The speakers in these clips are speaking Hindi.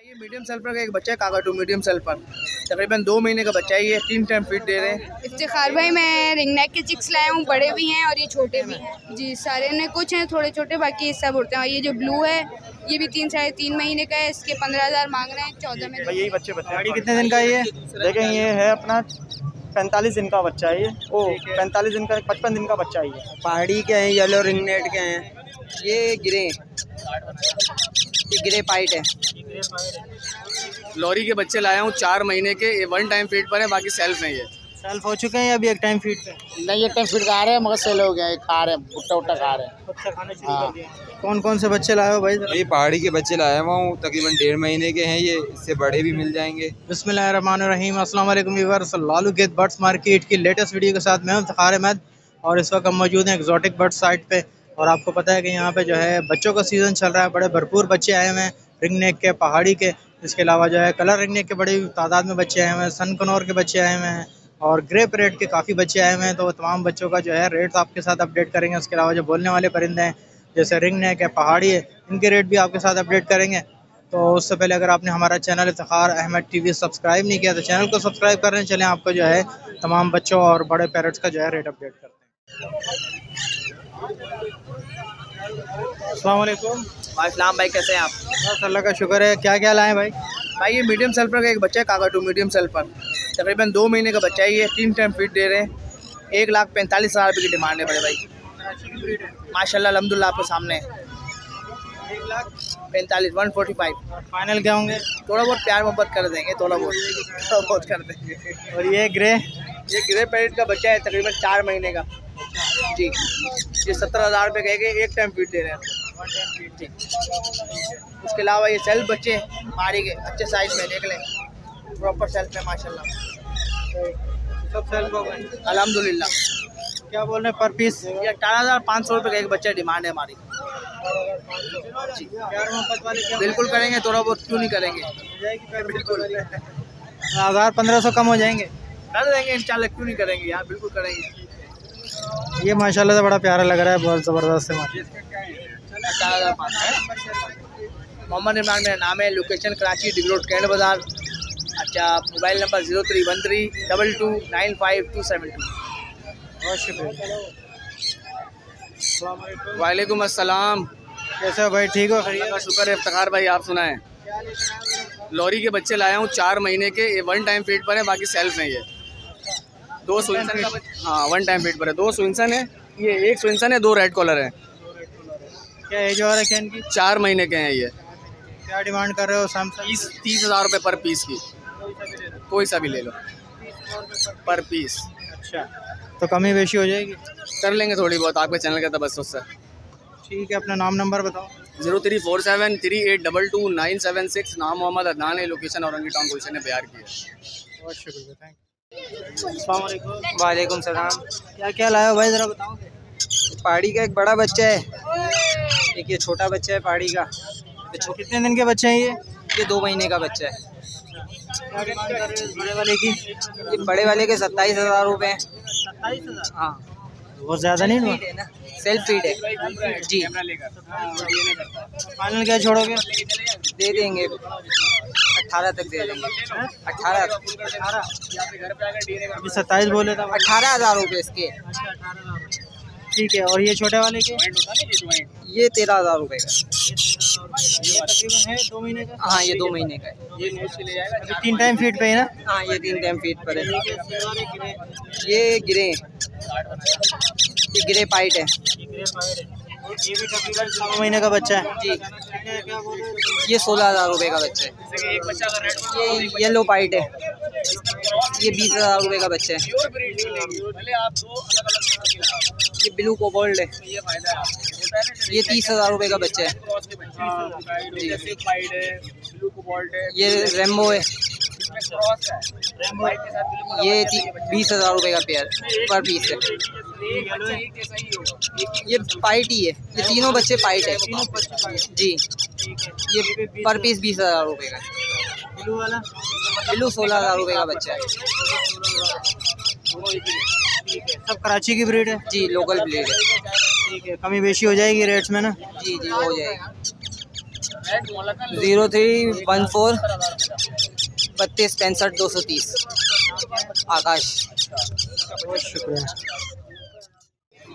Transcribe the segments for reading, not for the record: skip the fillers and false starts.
ये मीडियम सल्फर का एक बच्चा है, काकाटू मीडियम सल्फर, तकरीबन 2 महीने का बच्चा है। ये 3 टाइम फीड दे रहे हैं। इफ्तिखार भाई, मैं रिंग नेक के चिक्स लाया हूँ, बड़े भी हैं और ये छोटे भी हैं जी। सारे ने कुछ हैं थोड़े छोटे, बाकी सब उड़ते हैं। और ये जो ब्लू है ये भी 3 साढ़े 3 महीने का है। इसके 15,000 मांग रहे हैं, 14 में। यही बच्चे गाड़ी कितने दिन का है ये? देखें, ये है अपना 45 दिन का बच्चा है। ये 45 दिन का 55 दिन का बच्चा है। ये पहाड़ी के हैं, येलो रिंग नेट के हैं, ये ग्रे पाइट है। लॉरी के बच्चे लाया हूँ 4 महीने के। ये 1 टाइम फीड पर है, बाकी सेल्फ है। ये सेल्फ हो चुके हैं या अभी एक टाइम फीड पे? नहीं, एक टाइम फीड खा रहे हैं मगर सेल हो गया है, खा रहे हैं, भुट्टा उट्टा खा रहे हैं। बच्चा खाना शुरू कर दिया। कौन कौन से बच्चे लाए हो भाई? ये पहाड़ी के बच्चे लाया हुआ हूँ, तकरीबन 1.5 महीने के हैं। ये इससे बड़े भी मिल जाएंगे। बिस्मिल्लाहिर्रहमानिर्रहीम। अस्सलाम वालेकुम viewers, Lalu gate birds market की लेटेस्ट वीडियो के साथ मैं हूं इफ्तिखार अहमद और इस वक्त हम मौजूद हैं एक्जॉटिक बर्ड साइट पे। और आपको पता है कि यहाँ पे जो है बच्चों का सीज़न चल रहा है। बड़े भरपूर बच्चे आए हुए हैं रिंग नेक के, पहाड़ी के। इसके अलावा जो है कलर रिंग नेक के बड़ी तादाद में बच्चे आए हुए हैं, सन कनौर के बच्चे आए हुए हैं और ग्रे पैरेट के काफ़ी बच्चे आए हुए हैं। तो तमाम बच्चों का जो है रेट्स आपके साथ अपडेट करेंगे। उसके अलावा जो बोलने वाले परिंदे हैं जैसे रिंग नेक है, पहाड़ी है, इनके रेट भी आपके साथ अपडेट करेंगे। तो उससे पहले अगर आपने हमारा channel Iftikhar Ahmed TV subscribe नहीं किया तो चैनल को सब्सक्राइब कर रहे हैं। चलें आपको जो है तमाम बच्चों और बड़े पैरेट्स का जो है रेट अपडेट करते हैं। अस्सलाम वालेकुम। वालेकुम भाई, कैसे हैं आप? बस अल्लाह का शुक्र है। क्या क्या लाएँ भाई? भाई ये मीडियम सल्फर का एक बच्चा है, काकाटू मीडियम सल्फर, तकरीबन 2 महीने का बच्चा है। ये 3 टाइम फीड दे रहे हैं। 1,45,000 रुपये की डिमांड है बड़े भाई। माशाल्लाह अल्हम्दुलिल्लाह आपके सामने 1,45,000 145। फाइनल क्या होंगे? थोड़ा बहुत प्यार मोहब्बत कर देंगे, थोड़ा बहुत कर देंगे। और ये ग्रे पैरेट का बच्चा है, तकरीबन 4 महीने का जी। ये 17,000 रुपये कहेंगे, 1 टाइम फीड दे रहे हैं जी। उसके अलावा ये सेल्फ बच्चे पहाड़ी के अच्छे साइज में, देख लें प्रॉपर सेल्फ है माशाल्लाह, सब सेल्फ हो गए अल्हम्दुलिल्लाह। क्या बोल रहे हैं पर पीस? ये 18,500 रुपये का एक बच्चा डिमांड है हमारी जी। प्यार मोहब्बत वाले क्या बिल्कुल करेंगे, थोड़ा बहुत क्यों नहीं करेंगे, बिल्कुल 1,000-1,500 कम हो जाएंगे? कर देंगे इंशाल्लाह, क्यों नहीं करेंगे यार, बिल्कुल करेंगे। ये माशाल्लाह से बड़ा प्यारा लग रहा है, बहुत ज़बरदस्त है। 18,500 है। मोहम्मद इमरान मेरा नाम है, लोकेशन कराची डिग रोड कैंट बाज़ार। अच्छा, मोबाइल नंबर 0313229572। बहुत शुक्रिया। वालेकुम अस्सलाम। कैसे हो भाई? ठीक हो? अल्लाह का शुक्र है इफ्तिखार भाई, आप सुनाएं। लॉरी के बच्चे लाया हूँ 4 महीने के। ये 1 टाइम फीड पर है, बाकी सेल्फ है। ये 2 स्विंसन का, हाँ 1 टाइम फीड पर है। 2 स्विंसन है, ये 1 स्विंसन है, 2 रेड कॉलर है। क्या एज और है क्या इनकी? 4 महीने के हैं ये। क्या डिमांड कर रहे हो? सैमसंग 30,000 रुपये पर पीस की, कोई सा भी ले लो पर पीस। अच्छा, तो कमी बेशी हो जाएगी? कर लेंगे थोड़ी बहुत, आपके चैनल का तबस्सुस से। ठीक है, अपना नाम नंबर बताओ। 0347389976। नाम मोहम्मद अदनान है, लोकेशन औरंगी टाउन गुलशन ने प्यार की है। बहुत शुक्रिया, थैंक यू। अस्सलाम वालेकुम। वालेकुम सलाम। क्या क्या लाया हो भाई, ज़रा बताओगे? पहाड़ी का एक बड़ा बच्चा है, एक ये छोटा बच्चा है पहाड़ी का। कितने दिन के बच्चे हैं ये? ये 2 महीने का बच्चा है। क्या डिमांड कर रहे हो इस बड़े वाले की? ये बड़े वाले के 27,000 रुपये। 27,000? हाँ, बहुत ज़्यादा नहीं हुआ? है ना, सेल्फ फीड है जी। फाइनल क्या छोड़ोगे? दे देंगे 18 तक दे देंगे। 18 अभी 27 बोले था। 18,000 रुपये इसके। ठीक है, और ये छोटे वाले के? ये 13,000 रुपये का। ये तकरीबन है 2 महीने का? हाँ, ये 2 महीने का है। अभी 3 टाइम फीड पे है ना? हाँ, ये 3 टाइम फीड पर है। ये ग्रे पाइट है। ये भी तकरीबन 6 महीने का बच्चा है जी। ये 16,000 रुपये का बच्चा है। ये येलो पाइट है, ये 20,000 रुपये का बच्चा है। ये ब्लू कोबोल्ट है, ये 30,000 रुपये का बच्चा है। ये रेम्बो है, ये 20,000 रुपये का पेयर पर पीस है। ये पाइट ही है, ये तीनों बच्चे पाइट है जी। ये पर पीस 20,000 रुपये का है। ब्लू 16,000 रुपये का बच्चा है। सब कराची की ब्रीड है जी, लोकल ब्रीड है। ठीक है, कमी बेशी हो जाएगी रेट्स में ना? जी जी, हो जाएगी। 0314 32 65 230 आकाश। बहुत शुक्रिया।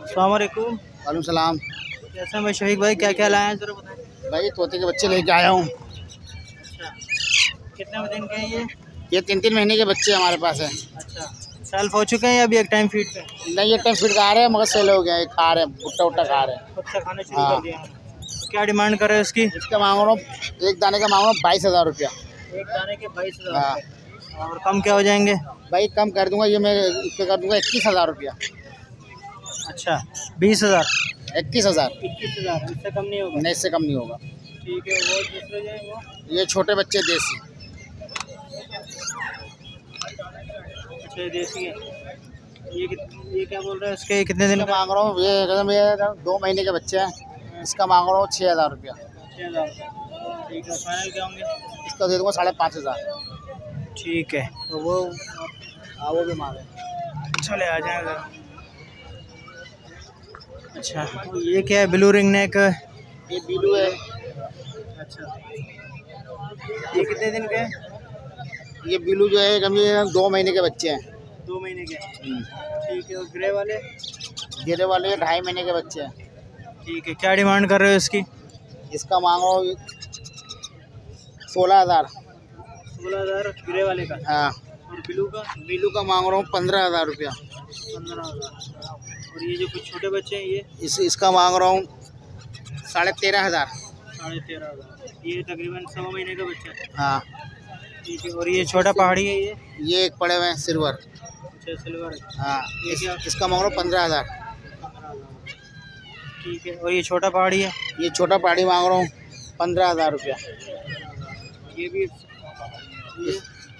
अस्सलाम वालेकुम। वालेकुम सलाम। कैसे हैं भाई शफीक भाई, क्या क्या लाए हैं ज़रा बताएं। भाई तोते के बच्चे लेके आया हूँ। अच्छा, कितने दिन के हैं ये 3-3 महीने के बच्चे हमारे पास हैं। अच्छा, सेल्फ हो चुके हैं या अभी एक टाइम फीड पे? नहीं, एक टाइम फीड खा रहे हैं मगर सेल हो गया है, खा रहे हैं, भुट्टा खा रहे हैं। खुद से खाने शुरू कर दिया हैं। क्या डिमांड कर रहे हैं इसकी? इसका मांग रहा हूँ, एक दाने का मांग रहा हूँ 22,000 रुपया। एक दाने के 22,000। हाँ। और कम क्या हो जाएंगे? भाई कम कर दूंगा, ये मैं इस पे कर दूंगा 21,000 रुपया। अच्छा, 20,000। 21,000। 21,000, इससे कम नहीं होगा? नहीं, इससे कम नहीं होगा। ठीक है। वो दूसरे जो है वो? ये छोटे बच्चे देसी। अच्छा, ये देसी है। ये क्या बोल रहा है इसके कितने दिन का मांग रहा हूँ? ये 2 महीने के बच्चे हैं, इसका मांग रहा हूँ 6,000 रुपया। 6,000। ठीक है, फाइनल क्या होंगे? इसका दे दूँगा 5,500। ठीक है। तो वो भी मांगे। चले आ जाएगा। अच्छा, ये क्या है? Blue ring neck. ये बिलू है। अच्छा, ये कितने दिन के हैं? ये बिलू जो है कभी 2 महीने के बच्चे हैं। 2 महीने के। ठीक है। और ग्रे वाले? गिरे वाले 2.5 महीने के बच्चे हैं। ठीक है। क्या डिमांड कर रहे हो इसकी? इसका मांग रहा हूँ 16,000। 16,000 ग्रे वाले का। हाँ। और ब्लू का? बिलू का मांग रहा हूँ 15,000 रुपया। 15,000। और ये जो कुछ छोटे बच्चे हैं ये? इसका मांग रहा हूँ 13,500। 13,500। ये तकरीबन 1.25 महीने का बच्चा है। हाँ। ठीक है। और ये छोटा पहाड़ी है ये? ये एक पड़े हुए हैं सिल्वर। अच्छा, सिल्वर है। हाँ। इसका मांग रहा हूँ 15,000। ठीक है। और ये छोटा पहाड़ी है? ये छोटा पहाड़ी मांग रहा हूँ 15,000 रुपया। ये भी?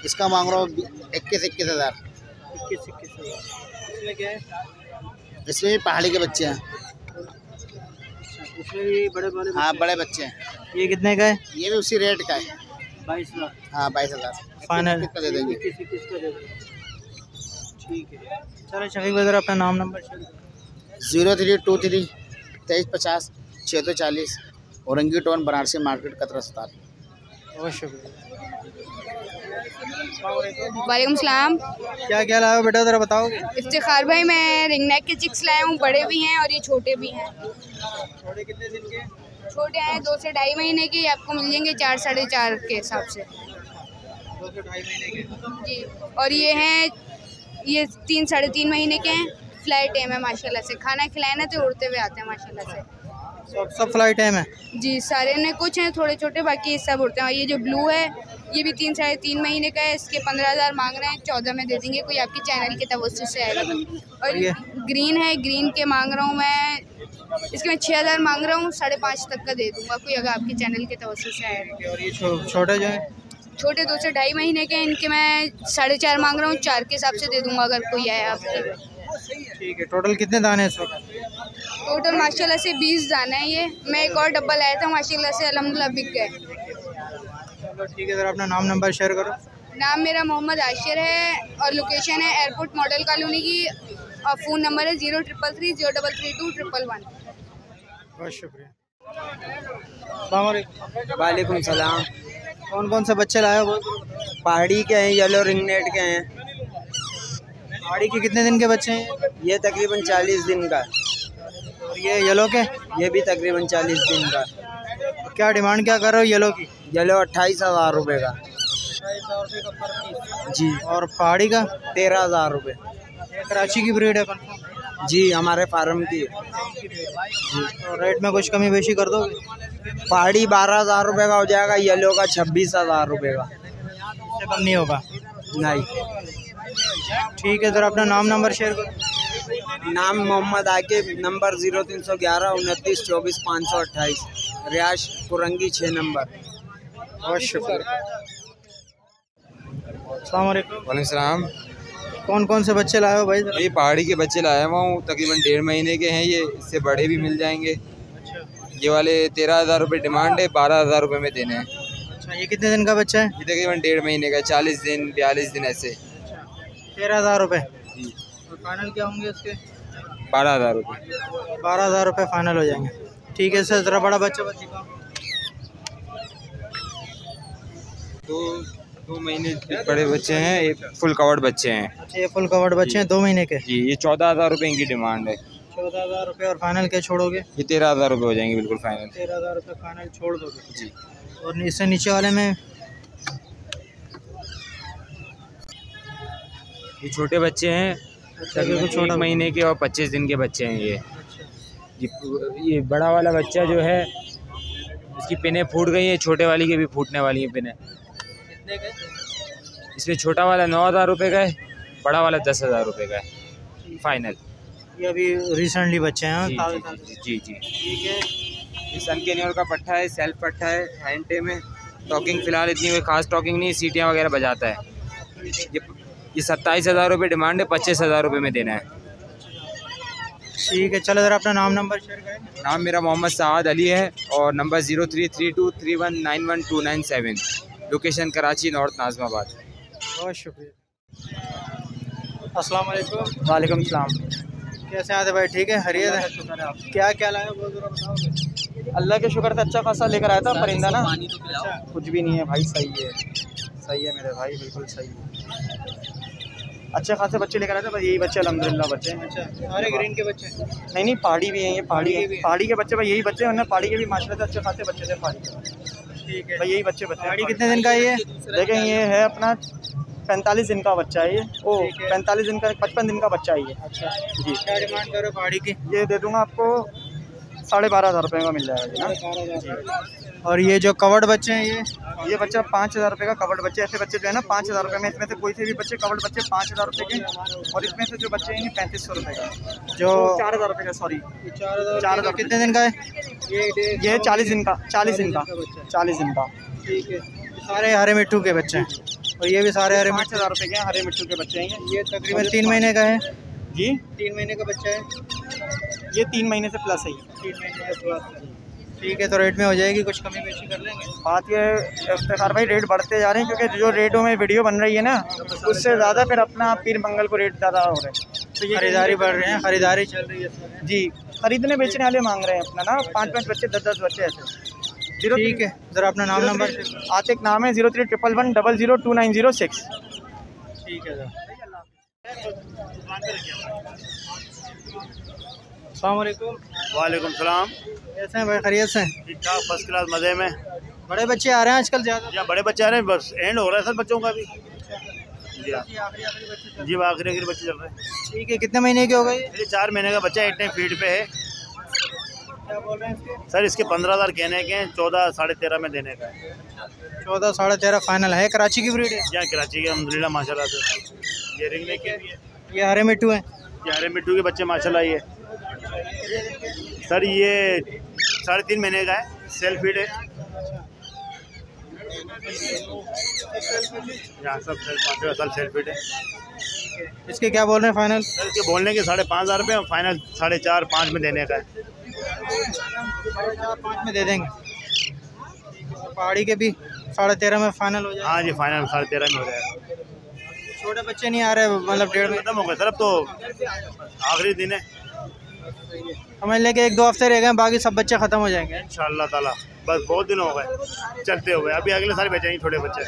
इसका मांग रहा हूँ 21,000। 21,000। इसमें क्या है? इसमें भी पहाड़ी के बच्चे हैं। इसमें भी बड़े बड़े? हाँ, बड़े बच्चे हैं। ये कितने का है? ये भी उसी रेट का है। 22,000। हाँ, 22,000 फाइनल का दे देंगे। 21 का दे देंगे। ठीक है। चलो शफीक भाई ज़रा अपना नाम नंबर शेयर करो। 0323 2350 640 औरंगी टाउन बनारसी मार्केट कतरा अस्पताल। बहुत शुक्रिया। वालेकुम सलाम। क्या क्या लाया हो बेटा ज़रा बताओगे? इफ्तिखार भाई, मैं रिंग नेक के चिक्स लाया हूँ, बड़े भी हैं और ये छोटे भी हैं। छोटे कितने दिन के? छोटे हैं 2 से 2.5 महीने के, आपको मिल जाएंगे 4 साढ़े 4 के हिसाब से। 2 से 2.5 महीने के। जी। और ये हैं, ये 3 साढ़े 3 महीने के हैं। फ्लाइट टाइम है माशाल्लाह से, खाना खिलाए ना तो उड़ते हुए आते हैं माशाल्लाह से। सब फ्लाइट टाइम है? जी, सारे ने कुछ हैं थोड़े छोटे, बाकी सब उड़ते हैं। और ये जो ब्लू है ये भी 3 साढ़े 3 महीने का है, इसके 15,000 मांग रहे हैं, 14 में दे देंगे, कोई आपकी चैनल के तवज्जो से आएगा। और ये ग्रीन है, ग्रीन के मांग रहा हूँ मैं, इसके मैं 6,000 मांग रहा हूँ, 5.5 तक का दे दूँगा, कोई अगर आपके चैनल के तवज्जो से आएगा। और ये छोटे जो है? छोटे 2 से 2.5 महीने के, इनके मैं 4.5 मांग रहा हूँ, 4 के हिसाब से दे दूँगा अगर कोई आए आपके। ठीक है। टोटल कितने दाने हैं इस वक्त? टोटल माशाल्लाह से 20 दाना है ये। मैं एक और डब्बा लाया था, माशाल्लाह से अल्हम्दुलिल्लाह बिक गए। चलो ठीक है, ज़रा अपना नाम नंबर शेयर करो। नाम मेरा मोहम्मद आशिर है और लोकेशन है एयरपोर्ट मॉडल कॉलोनी की, और फ़ोन नंबर है 0333 0332 111। बहुत शुक्रिया। वालेकुम सलाम। कौन कौन से बच्चे लाए हो? पहाड़ी के हैं, येलो रिंग नेट के हैं। पहाड़ी के कितने दिन के बच्चे हैं? ये तकरीबन 40 दिन का। और ये येलो के? ये भी तकरीबन 40 दिन का। क्या डिमांड क्या कर रहे हो येलो की? येलो 28,000 रुपये का। 28,000 रुपये का पर पीस। जी। और पहाड़ी का? 13,000 रुपये। कराची की ब्रीड है कंफर्म? जी, हमारे फार्म की। और रेट में कुछ कमी बेशी कर दोगे? पहाड़ी 12,000 रुपये का हो जाएगा, येलो का 26,000 रुपये का। इससे कम नहीं होगा? नहीं। ठीक है, ज़रा अपना नाम नंबर शेयर करो। नाम मोहम्मद आकिब, नंबर 0311 29 24 528, रियाश कुरंगी 6 नंबर। बहुत शुक्रिया। अस्सलाम वालेकुम। वालेकुम सलाम। कौन कौन से बच्चे लाए हो भाई? ये पहाड़ी के बच्चे लाया हुआ हूँ, तकरीबन 1.5 महीने के हैं ये, इससे बड़े भी मिल जाएंगे। ये वाले 13,000 रुपये डिमांड है, 12,000 रुपये में देने हैं। अच्छा, ये कितने दिन का बच्चा है? ये तकरीबन 1.5 महीने का, 40 दिन 42 दिन ऐसे। 13,000 रुपये। जी। और फाइनल क्या होंगे उसके? 12,000 रुपये। 12,000 रुपये फाइनल हो जाएंगे। ठीक है सर, ज़रा बड़ा बच्चा दिखाओ। दो महीने बड़े बच्चे हैं, एक फुल कवर्ड बच्चे हैं। अच्छा, ये फुल कवर्ड बच्चे हैं 2 महीने के जी। ये 14,000 रुपये इनकी डिमांड है। 14,000 रुपये। और फाइनल क्या छोड़ोगे? ये 13,000 रुपये हो जाएंगे बिल्कुल फाइनल। 13,000 रुपये फाइनल छोड़ दोगे जी। और इससे नीचे वाले में ये छोटे बच्चे हैं, तकरीबन 1 महीने के और 25 दिन के बच्चे हैं ये। ये बड़ा वाला बच्चा जो है उसकी पिनें फूट गई हैं, छोटे वाली के भी फूटने वाली हैं पिनें। कितने का? इसमें छोटा वाला 9,000 रुपये का है, बड़ा वाला 10,000 रुपये का है फाइनल। ये अभी रिसेंटली बच्चे हैं। जी। ठीक है। ये सन के न्योर का पट्टा है, सेल्फ पट्टा है, हैंडे में टॉकिंग फ़िलहाल इतनी कोई खास टॉकिंग नहीं, सीटियाँ वगैरह बजाता है। ये 27,000 रुपये डिमांड है, 25,000 रुपये में देना है। ठीक है, चलो ज़रा अपना नाम नंबर शेयर करें। नाम मेरा मोहम्मद साद अली है और नंबर 033231912997, लोकेशन कराची नॉर्थ नाज़माबाद। बहुत शुक्रिया। अस्सलाम वालेकुम। वालेकुम सलाम। कैसे आते भाई? ठीक है, खैरियत है? क्या क्या लाया वो ज़रा बताओ। अल्लाह के शुक्र से अच्छा खासा लेकर आया था परिंदा ना। कुछ भी नहीं है भाई, सही है मेरे भाई, बिल्कुल सही है। अच्छे खासे बच्चे लेकर आए थे, बस यही बच्चे अल्हम्दुलिल्लाह बच्चे हैं। अच्छा, सारे ग्रीन के बच्चे? नहीं पहाड़ी भी हैं, ये पहाड़ी के बच्चे भाई, यही बच्चे हैं। पहाड़ी के भी माशाल्लाह से अच्छे खासे बच्चे थे पहाड़ी के। ठीक है भाई, यही बच्चे पहाड़ी कितने दिन का है ये? देखें, ये है अपना 45 दिन का बच्चा है ये। 45 दिन का, 55 दिन का बच्चा है ये। अच्छा जी। क्या डिमांड करो पहाड़ी की? ये दे दूँगा आपको 12,500 रुपये का मिल जाएगा ना। और ये जो कवर्ड बच्चे हैं ये बच्चा 5,000 रुपये का कवर्ड बच्चे। ऐसे बच्चे जो है ना 5,000 रुपये में, इसमें से कोई से भी बच्चे कवर्ड बच्चे 5,000 रुपये के, और इसमें से जो बच्चे हैं 3,500 रुपये का, जो 4,000 रुपये का, सॉरी 4,000। कितने दिन का है ये 40 दिन का। 40 दिन का। ठीक है। सारे हरे मिट्टू के बच्चे हैं और ये भी सारे हरे 5,000 रुपये के हरे मिट्टू के बच्चे हैं। ये तकरीबन 3 महीने का है जी। 3 महीने का बच्चा है ये 3 महीने से प्लस है। 3 महीने का प्लस। ठीक है, तो रेट में हो जाएगी, कुछ कमी बेशी कर लेंगे। बात ये इफ्तिखार भाई, रेट बढ़ते जा रहे हैं क्योंकि जो रेटों में वीडियो बन रही है ना, उससे ज़्यादा फिर अपना पीर मंगल को रेट ज़्यादा हो रहे हैं, तो ये खरीदारी बढ़ रही है, खरीदारी चल रही है जी। खरीदने बेचने वाले मांग रहे हैं अपना ना, 5-5 बच्चे, 10-10 बच्चे ऐसे। ठीक है, ज़रा अपना नाम नंबर। आतिक नाम है, 0311100296। ठीक है सर। अस्सलामुअलैकुम। वालेकुम सलाम। कैसे हैं भाई? खैरियत से? ठीक ठाक, फर्स्ट क्लास, मज़े में। बड़े बच्चे आ रहे हैं आजकल ज़्यादा? या बड़े बच्चे आ रहे हैं, बस एंड हो रहा है सर बच्चों का भी। जी हाँ जी, आखिरी बच्चे चल रहे हैं। ठीक है, कितने महीने के हो गए? ये 4 महीने का बच्चा 8 फीट पे है। क्या बोल रहे हैं इसके? सर इसके 15,000 कहने के हैं, 14 साढ़े 13 में देने का है। 14 साढ़े 13 फाइनल है। कराची की ब्रीड है? यहाँ कराची के अल्हम्दुलिल्लाह माशाल्लाह से। ये रिंग लेके ये हरे मिट्टू है? ये हरे मिट्टू के बच्चे माशाल्लाह। ये सर ये 3.5 महीने का है, सेल्फ फीड है। यहाँ सब सेल्फ फीड है। इसके क्या बोल रहे हैं फाइनल? सर इसके बोलने के 5,500 रुपये, फाइनल 4.5-5 में देने का है। 4-5 में दे देंगे। पहाड़ी के भी 13.5 में फाइनल हो जाए? हाँ जी, फाइनल 13.5 में हो जाएगा। छोटे बच्चे नहीं आ रहे, मतलब 1.5 खत्म हो गए सर, अब तो आखिरी दिन है। समझ लेके 1-2 हफ्ते रह गए, बाकी सब बच्चे खत्म हो जाएंगे इंशाल्लाह ताला। बस बहुत दिन हो गए चलते हुए, अभी अगले साल बेचेंगे छोटे बच्चे।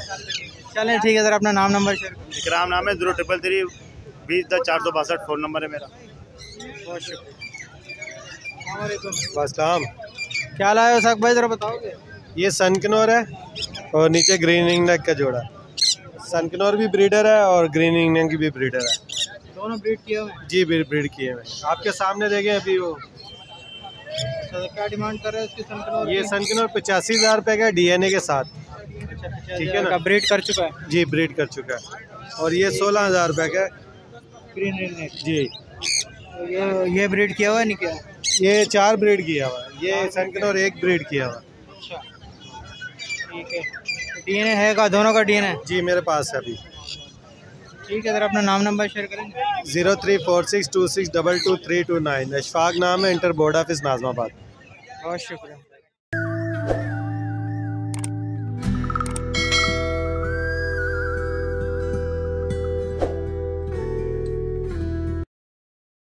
चलें ठीक है सर, अपना नाम नंबर शेयर करें। इकराम नाम है, 0333 20 फ़ोन नंबर है मेरा। बहुत शुक्रिया। वालेकुम। क्या लाए हो साक भाई, ज़रा बताओगे? ये सनकनौर है और नीचे ग्रीन इंग्लैंड का जोड़ा। सनकनौर भी ब्रीडर है और ग्रीन इंग्लैंड की भी ब्रीडर है। दोनों ब्रीड किए हुए हैं? जी, ब्रीड किए हुए। आपके सामने देखें अभी वो। क्या डिमांड कर रहे हैं इसकी सनकनौर? ये सनकनौर 85,000 रुपये का डीएनए के साथ। ठीक है ना, ब्रीड कर चुका है? जी, ब्रीड कर चुका है। और ये 16,000 रुपये का ग्रीन इंग्लैंड। जी। तो ये ब्रीड किया हुआ है नहीं किया? ये 4 ब्रीड किया हुआ है। ये सनकनौर 1 ब्रीड किया हुआ है। अच्छा ठीक है। डीएनए है का? दोनों का डीएनए? जी, मेरे पास है अभी। ठीक है सर, अपना नाम नंबर शेयर करेंगे? 034626222329। अशफाक नाम है, इंटर बोर्ड ऑफिस नाज़माबाद। बहुत शुक्रिया।